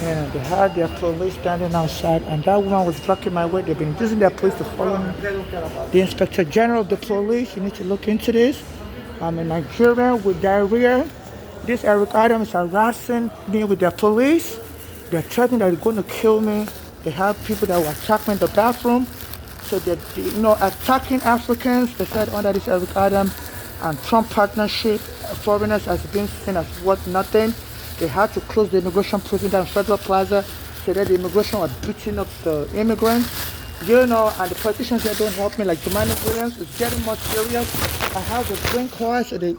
And they had their police standing outside, and that woman was blocking my way. They've been using their police to follow me. The Inspector General of the police, you need to look into this. I'm a Nigerian with diarrhea. This Eric Adams is harassing me with their police. They're threatening that they're going to kill me. They have people that will attack me in the bathroom. So they're, attacking Africans. They said under this Eric Adams and Trump partnership, foreigners has been seen as worth nothing. They had to close the immigration prison down Federal Plaza so that the immigration was beating up the immigrants. And the politicians there don't help me, like Dominic Williams. It's getting more serious. I have a green card, so they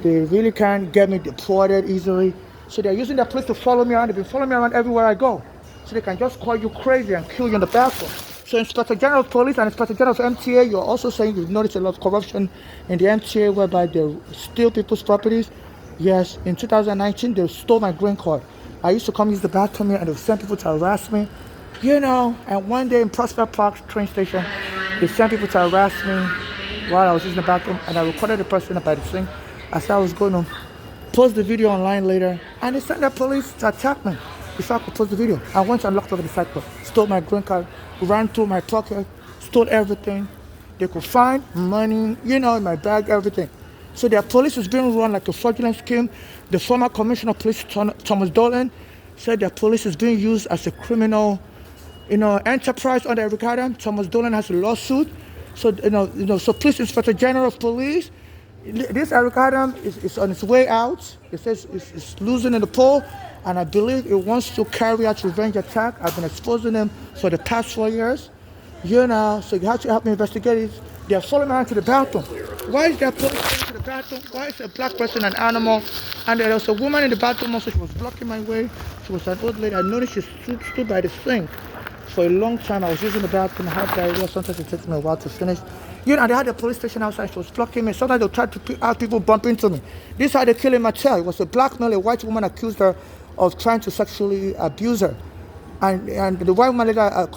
really can't get me deported easily. So they're using their police to follow me around. They've been following me around everywhere I go. So they can just call you crazy and kill you in the bathroom. So Inspector General of Police and Inspector General of MTA, you're also saying you've noticed a lot of corruption in the MTA whereby they steal people's properties. Yes, in 2019, they stole my green card. I used to come use the bathroom here and they would send people to harass me. And one day in Prospect Park train station, they sent people to harass me while I was using the bathroom, and I recorded the person by the thing. I said I was going to post the video online later, and they sent the police to attack me before I could post the video. I went and locked over the cycle, stole my green card, ran through my pocket, stole everything. They could find money, in my bag, everything. So their police is being run like a fraudulent scheme. The former Commissioner of Police, Thomas Dolan, said their police is being used as a criminal enterprise under Eric Adams. Thomas Dolan has a lawsuit. So, so Police Inspector General of Police, this Eric Adams is on its way out. It says it's losing in the poll, and I believe it wants to carry out revenge attack. I've been exposing him for the past 4 years. So you have to help me investigate it. They're following me around to the bathroom. Why is there police going to the bathroom? Why is a black person an animal? And there was a woman in the bathroom also. She was blocking my way. She was an old lady. I noticed she stood by the sink for a long time. I was using the bathroom. I had diarrhea. Sometimes it takes me a while to finish. And they had a police station outside. She was blocking me. Sometimes they'll try to have people bump into me. This is how they kill in Mattel. It was a black male. A white woman accused her of trying to sexually abuse her. And the white woman later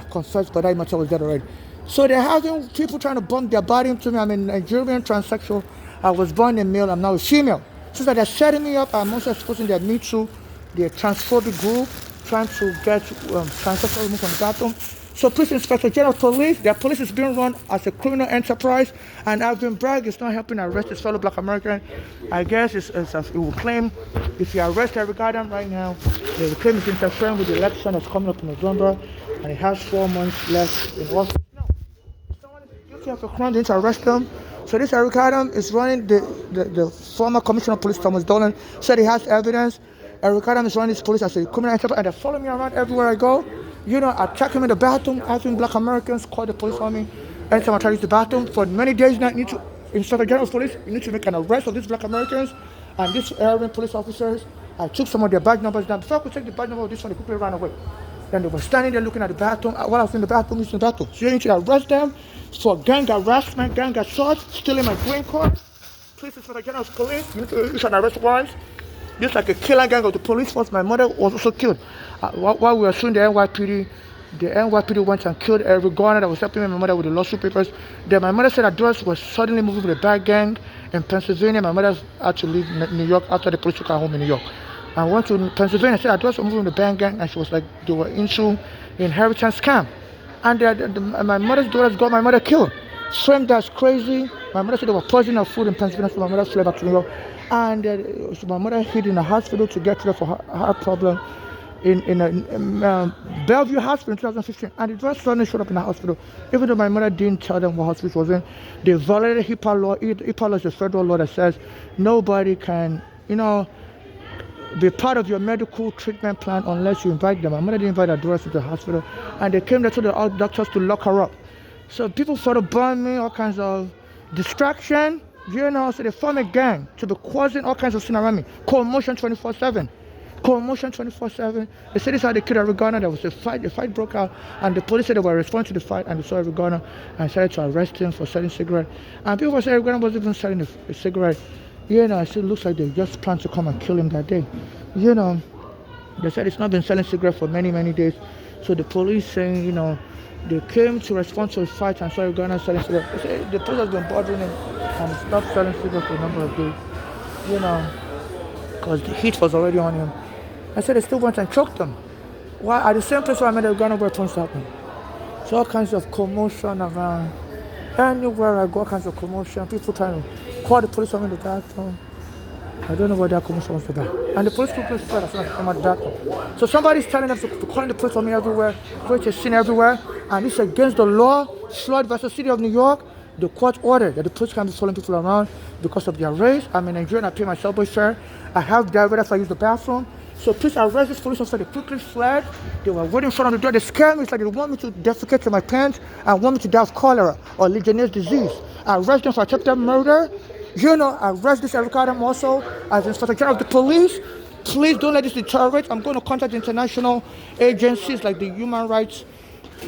confessed, but I Mattel was dead already. So they're having people trying to bump their body into me. I'm a Nigerian transsexual. I was born a male. I'm now a female. So that they're setting me up. I'm also exposing their Me Too, their transphobic group, trying to get transsexual removed from the bathroom. So Police Inspector General of Police, their police is being run as a criminal enterprise, and Alvin Bragg is not helping arrest his fellow black American. I guess it will claim if you arrest Eric Adams right now, they will claim it's interfering with the election that's coming up in November, and he has 4 months left in office. Someone is guilty of a crime, they need to arrest them. So this Eric Adams is running the former Commissioner of Police, Thomas Dolan, said he has evidence. Eric Adams is running his police as a criminal enterprise, and they're following me around everywhere I go. Attack him in the bathroom, having black Americans call the police on me. Anytime I try to use the bathroom, for many days now, Inspector General of Police, you need to make an arrest of these black Americans and these Aryan police officers. I took some of their badge numbers down. Before I could take the badge number of this one, they quickly ran away. Then they were standing there looking at the bathroom while I was in the bathroom, using the bathroom. So you need to arrest them for gang harassment, gang assault, stealing my green card. Police Inspector General of Police, you need to issue an arrest warrant. Just like a killer gang of the police force, my mother was also killed. While we were suing the NYPD went and killed Eric Garner that was helping my mother with the lawsuit papers. Then my mother said that Doris was suddenly moving with a bad gang in Pennsylvania. My mother had to leave New York after the police took her home in New York. I went to Pennsylvania and said that Doris was moving with a bad gang, and she was like, they were into inheritance scam. And my mother's daughters got my mother killed. Framed that's crazy. My mother said they were poisoning her food in Pennsylvania, so my mother fled back to New York. And so my mother hid in a hospital to get treated for her heart problem in Bellevue Hospital in 2015. And the drugs suddenly showed up in the hospital. Even though my mother didn't tell them what hospital it was in, they violated HIPAA law. HIPAA law is a federal law that says nobody can, be part of your medical treatment plan unless you invite them. My mother didn't invite her daughters to the hospital. And they came there to the doctors to lock her up. So people sort of burn me, all kinds of distraction. So they form a gang to be causing all kinds of sin around me. Commotion 24/7. Commotion 24/7. They said this is how they killed Eric Garner. There was a fight. The fight broke out, and the police said they were responding to the fight, and they saw Eric Garner and decided to arrest him for selling cigarettes. And people said Eric Garner wasn't even selling a cigarette. It still looks like they just planned to come and kill him that day. They said it's not been selling cigarettes for many, many days. So the police saying, they came to respond to a fight and saw Eric Garner selling cigarettes. They said the police has been bothering him and stopped selling cigarettes for a number of days, because the heat was already on him. I said they still went and choked them. Why? At the same place where I met the gunner weapons happened. So all kinds of commotion around. Anywhere I go, all kinds of commotion. People trying to call the police on me in the bathroom. I don't know what that commotion was about. And the police quickly spread as soon as I came out the bathroom. So somebody's telling them to calling the police on me everywhere, create a scene everywhere, and it's against the law. Floyd versus City of New York. The court ordered that the police can't be following people around because of their race. I'm in Nigeria and I pay my subway fare. I have diarrhea, that's why I use the bathroom. So please arrest this police officer. They quickly fled. They were waiting in front of the door. They scared me. It's like they want me to defecate in my pants and want me to die of cholera or Legionnaire's disease. I arrest them for attempted murder. Arrest this Eric Adam also as Inspector General of the police. Please don't let this deteriorate. I'm going to contact international agencies like the Human Rights,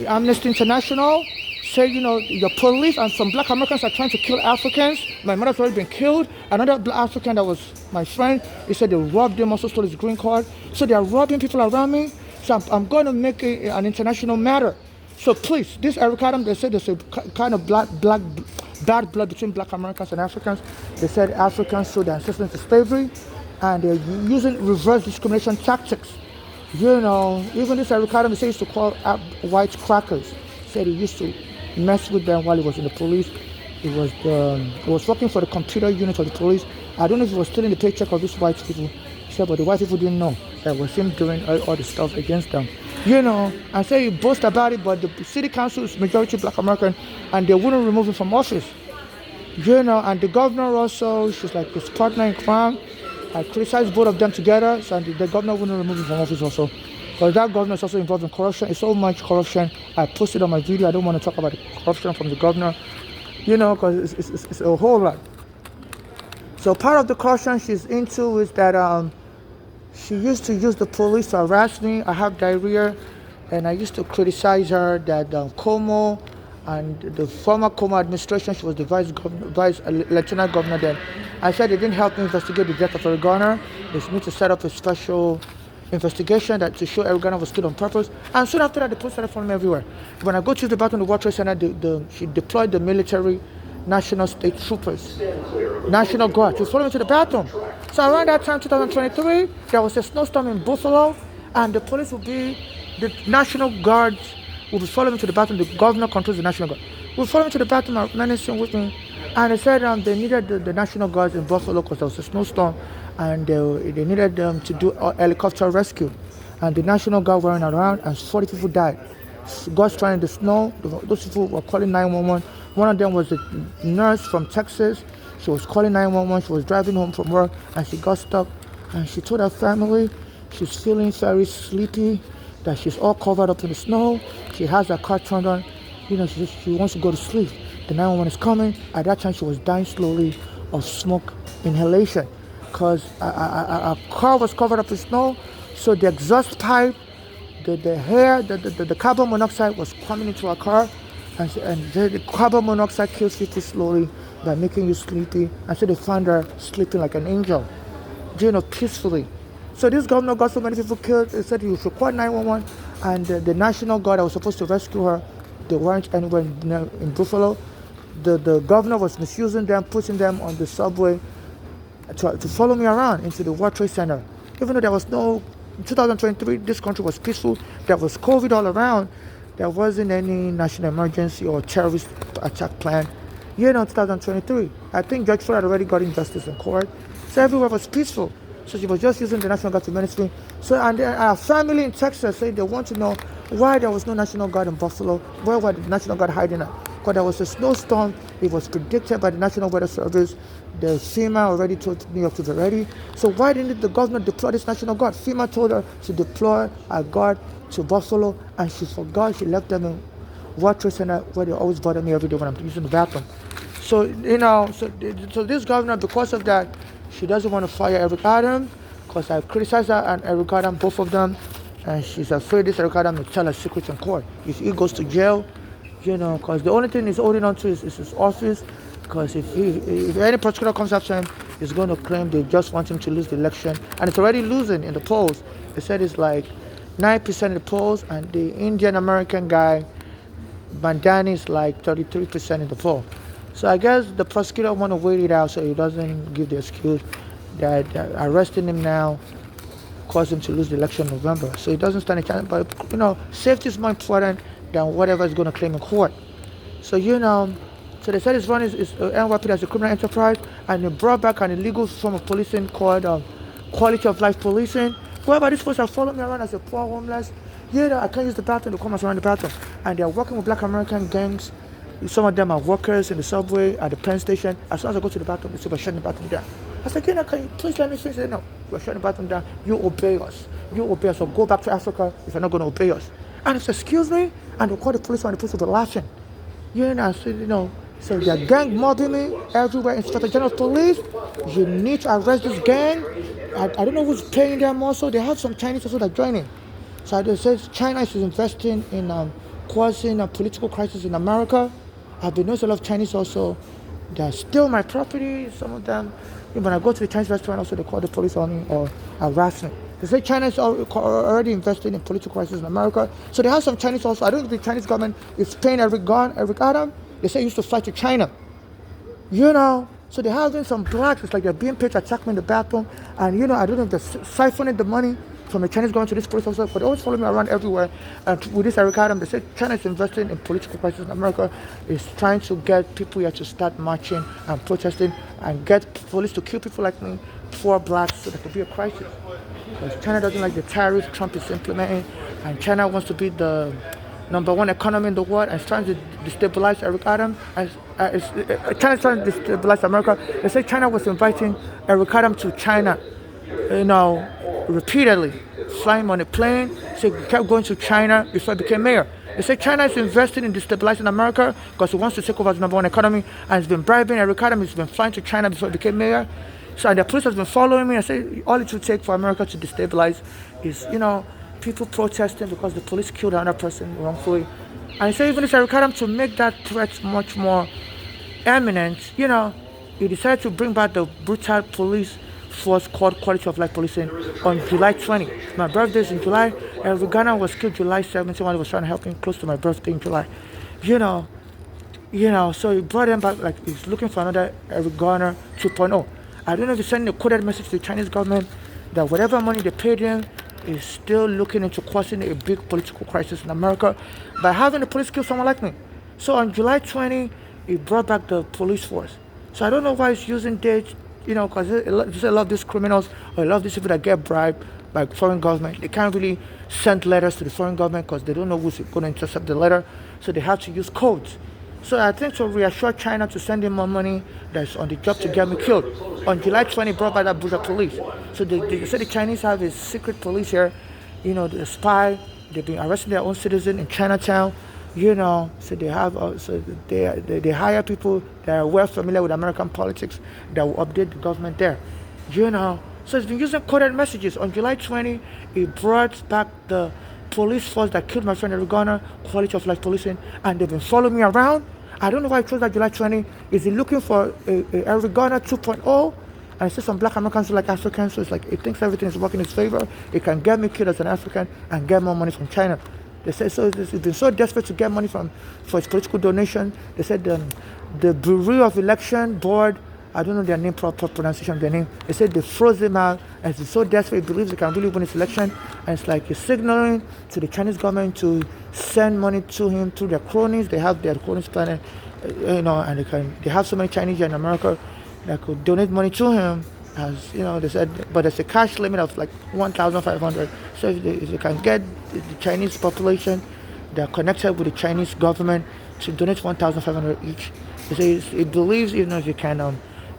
Amnesty International. Say, your police and some black Americans are trying to kill Africans. My mother's already been killed. Another black African that was my friend, he said they robbed him, also stole his green card. So they are robbing people around me. So I'm going to make it an international matter. So please, this Eric Adam, they said there's a kind of bad blood between black Americans and Africans. They said Africans showed their ancestors to slavery and they're using reverse discrimination tactics. Even this Eric Adam, they say he used to call whites crackers. Said he used to mess with them while he was in the police. He was working for the computer unit of the police. I don't know if he was stealing the paycheck of these white people. He said, but the white people didn't know that was him doing all the stuff against them. I say he boasts about it, but the city council is majority black American and they wouldn't remove him from office. And the governor also, she's like his partner in crime. I criticized both of them together, so the governor wouldn't remove him from office also. Because that governor is also involved in corruption. It's so much corruption. I posted on my video. I don't want to talk about the corruption from the governor, because it's a whole lot. So part of the corruption she's into is that she used to use the police to harass me. I have diarrhea, and I used to criticize her that Cuomo and the former Cuomo administration, she was the vice lieutenant governor then. I said they didn't help me investigate the death of Eric Garner. They need to set up a special investigation that to show Eric Garner was killed on purpose. And soon after that, the police started following me everywhere. When I go to the bathroom, the World Trade Center, she deployed the military, national state troopers, National Guard to follow me to the bathroom. So around that time, 2023, there was a snowstorm in Buffalo, and the police the National Guards will be following me to the bathroom. The governor controls the National Guard. Will follow me to the bathroom, menacing with me, and they said they needed the National Guards in Buffalo because there was a snowstorm. And they needed them to do a helicopter rescue. And the National Guard weren't around and 40 people died. God's trying in the snow. Those people were calling 911. One of them was a nurse from Texas. She was calling 911. She was driving home from work and she got stuck. And she told her family she's feeling very sleepy, that she's all covered up in the snow. She has her car turned on. She wants to go to sleep. The 911 is coming. At that time, she was dying slowly of smoke inhalation, because our car was covered up in snow, so the exhaust pipe, the hair, the carbon monoxide was coming into our car, and the carbon monoxide kills people slowly by making you sleepy, and so they found her sleeping like an angel, peacefully. So this governor got so many people killed. They said you should call 911, and the National Guard that was supposed to rescue her, they weren't anywhere in Buffalo. The governor was misusing them, putting them on the subway to follow me around into the World Trade Center. Even though there was in 2023, this country was peaceful. There was COVID all around. There wasn't any national emergency or terrorist attack plan. 2023, I think Judge Floyd had already got injustice in court. So everywhere was peaceful. So she was just using the National Guard to menace me. So, and our family in Texas said they want to know why there was no National Guard in Buffalo. Where were the National Guard hiding at? Because there was a snowstorm. It was predicted by the National Weather Service. The FEMA already told New York to be ready. So why didn't the governor deploy this National Guard? FEMA told her to deploy a guard to Buffalo, and she forgot. She left them in World Trade Center, where they always bother me every day when I'm using the bathroom. So, so this governor, because of that, she doesn't want to fire Eric Adam, because I criticized her and Eric Adam, both of them, and she's afraid this Eric Adam will tell her secrets in court. If he goes to jail, because the only thing he's holding on to is his office, because if any prosecutor comes after him, he's going to claim they just want him to lose the election, and it's already losing in the polls. They said it's like 9% in the polls, and the Indian American guy, Bandani, is like 33% in the poll. So I guess the prosecutor want to wait it out so he doesn't give the excuse that arresting him now cause him to lose the election in November. So he doesn't stand a chance. But safety is more important than whatever is going to claim in court. So so they said his run is NYPD as a criminal enterprise, and they brought back an illegal form of policing called quality of life policing. Whoever these folks are following me around as a poor homeless, I can't use the bathroom, they come around the bathroom. And they're working with Black American gangs. Some of them are workers in the subway, at the Penn station. As soon as I go to the bathroom, they say, we're shutting the bathroom down. I said, can you please let me finish? They say, no, we're shutting the bathroom down. You obey us. You obey us. So go back to Africa if you're not going to obey us. And it's excuse me, and they call the police, and the police will be laughing. So they're gang mobbing me everywhere. Inspector General of Police, you need to arrest this gang. I don't know who's paying them also. They have some Chinese also that are joining. So it says China is investing in causing a political crisis in America. I've been noticing a lot of Chinese also that steal my property. Some of them, when I go to the Chinese restaurant also, they call the police on me or harass me. They say China is already investing in political crisis in America. So they have some Chinese also. I don't think the Chinese government is paying Eric Adam. They say he used to fly to China. So they're having some blacks. It's like they're being paid to attack me in the bathroom. And I don't know if they're siphoning the money from the Chinese going to this police officer, but they always follow me around everywhere. And with this Eric Adam, they say China is investing in political crisis in America. Is trying to get people here to start marching and protesting and get police to kill people like me, poor blacks, so there could be a crisis. Because China doesn't like the tariffs Trump is implementing, and China wants to be the #1 economy in the world and is trying to destabilize Eric Adam. China is trying to destabilize America. They say China was inviting Eric Adam to China, repeatedly, flying on a plane. So he kept going to China before he became mayor. They say China is investing in destabilizing America because he wants to take over the #1 economy, and he's been bribing Eric Adam. He's been flying to China before he became mayor. So and the police has been following me. I say all it would take for America to destabilize is, people protesting because the police killed another person wrongfully. And I say even if Eric Adam to make that threat much more eminent, he decided to bring back the brutal police force called quality of life policing on July 20. My birthday is in July. Eric Garner was killed July 17 when I was trying to help him close to my birthday in July. So he brought him back like he's looking for another Eric Garner 2.0. I don't know if he's sending a coded message to the Chinese government that whatever money they paid him is still looking into causing a big political crisis in America by having the police kill someone like me. So on July 20, he brought back the police force. So I don't know why he's using dates, because a lot of these criminals or a lot of these people that get bribed by foreign government, they can't really send letters to the foreign government because they don't know who's going to intercept the letter. So they have to use codes. So I think to reassure China to send him more money that's on the job to get me killed. On July 20, brought by that brutal police. So they say the Chinese have a secret police here, the spy. They've been arresting their own citizens in Chinatown, So they have, they hire people that are well familiar with American politics that will update the government there, So it's been using coded messages. On July 20, it brought back the police force that killed my friend Eric Garner, quality of life policing, and they've been following me around. I don't know why I chose that July 20. Is he looking for a Eric Garner 2.0? And I see some Black Americans who like Africans, so it's like he thinks everything is working in his favor. He can get me killed as an African and get more money from China. They say so. He's been so desperate to get money for his political donation. They said the Bureau of Election Board, I don't know their name, proper pronunciation of their name. They said they froze him out, and he's so desperate he believes he can really win his election. And it's like he's signaling to the Chinese government to send money to him through their cronies. They have their cronies planning, and they have so many Chinese here in America that could donate money to him. As they said, but there's a cash limit of like 1,500. So if they can get the Chinese population that are connected with the Chinese government to donate 1,500 each, they say he believes if you can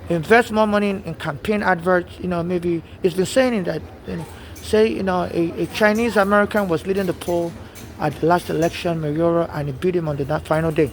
invest more money in campaign adverts, maybe it's been saying that, a Chinese American was leading the poll at the last election, mayoral, and he beat him on the final day.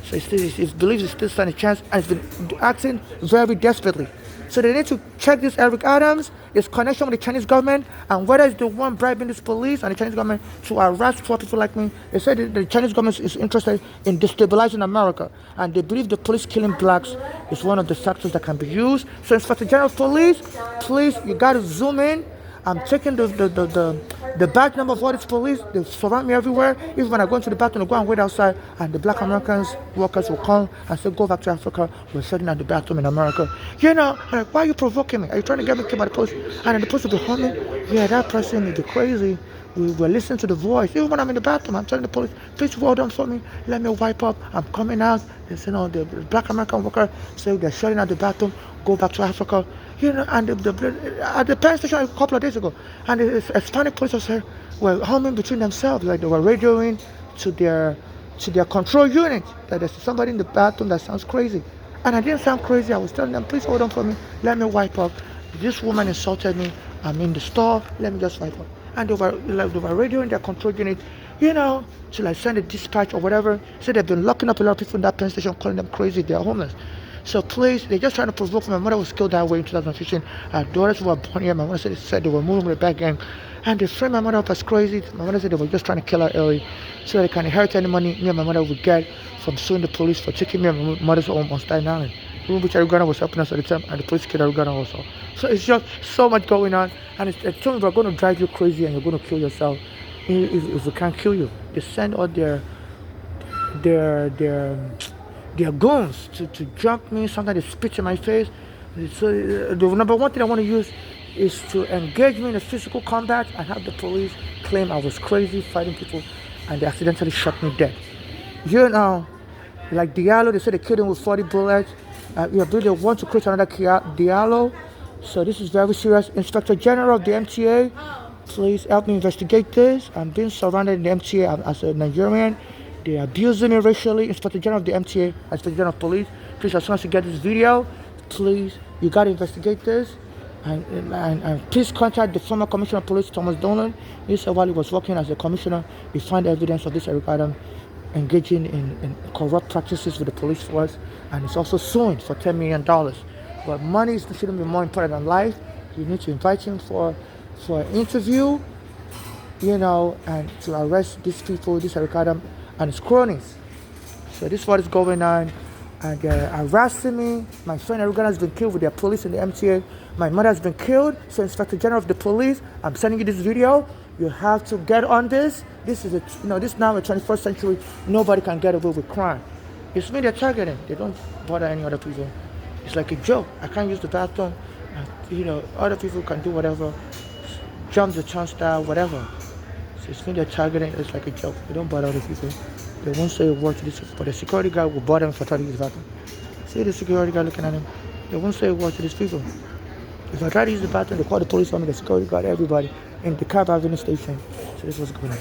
So he believes he still stands a chance, and he's been acting very desperately. So they need to check this Eric Adams, his connection with the Chinese government, and whether it's the one bribing this police and the Chinese government to arrest poor people like me. They said the Chinese government is interested in destabilizing America, and they believe the police killing blacks is one of the factors that can be used. So Inspector General of Police, please, you got to zoom in. I'm checking the The badge number of all these police, they surround me everywhere. Even when I go into the bathroom, I go and wait outside, and the black Americans workers will come and say, go back to Africa. We're sitting at the bathroom in America. You know, I'm like, why are you provoking me? Are you trying to get me killed by the police? And then the police will be humming. Yeah, that person is crazy. We were listening to the voice. Even when I'm in the bathroom, I'm telling the police, please hold on for me. Let me wipe up. I'm coming out. It's, you know, the black American worker say they're shutting out the bathroom. Go back to Africa. You know, and at the penn station a couple of days ago, and the Hispanic police officers were humming between themselves, like they were radioing to their control unit that there's somebody in the bathroom that sounds crazy. And I didn't sound crazy. I was telling them, please hold on for me. Let me wipe up. This woman insulted me. I'm in the store. Let me just wipe up. And they were radioing their control unit, you know, to like send a dispatch or whatever. So they've been locking up a lot of people in that penn station, calling them crazy. They're homeless. So please, they're just trying to provoke me. My mother was killed that way in 2015. Her daughters were born here. My mother said they were moving with the back gang. And they framed my mother up as crazy. My mother said they were just trying to kill her early so they can inherit any money me and my mother would get from suing the police for taking me and my mother's home on Staten Island. Which Arugana was helping us at the time, and the police killed Arugana also. So it's just so much going on. And they told me we're going to drive you crazy and you're going to kill yourself if we can't kill you. They send all their goons to jump me. Sometimes they spit in my face. So the number one thing I want to use is to engage me in a physical combat and have the police claim I was crazy fighting people and they accidentally shot me dead. You know, like Diallo, they said they killed him with 40 bullets. I believe they want to create another Diallo. So this is very serious. Inspector General of the MTA, please help me investigate this. I'm being surrounded in the MTA as a Nigerian. They're abusing me racially. Inspector General of the MTA, Inspector General of Police, please, as soon as you get this video, please, you got to investigate this. And please contact the former Commissioner of Police, Thomas Dolan. He said while he was working as a commissioner, he found evidence of this Eric Adam engaging in corrupt practices with the police force, and he's also suing for $10 million. But money shouldn't be more important than life. You need to invite him for an interview, you know, and to arrest these people, this Eric Adam and his cronies. So this is what is going on. And they're harassing me. My friend Arugana has been killed with their police in the MTA. My mother has been killed. So Inspector General of the Police, I'm sending you this video. You have to get on this. This is this now in the 21st century. Nobody can get away with crime. It's me they're targeting. They don't bother any other people. It's like a joke. I can't use the bathroom. Other people can do whatever. Jump the turnstile, whatever. So it's me they're targeting. It's like a joke. They don't bother other people. They won't say a word to this, but the security guard will bother him for trying to use the bathroom. See the security guard looking at him. They won't say a word to these people. If I try to use the bathroom, they call the police on me, the security guard, everybody in the Cab Avenue station. So this was going on.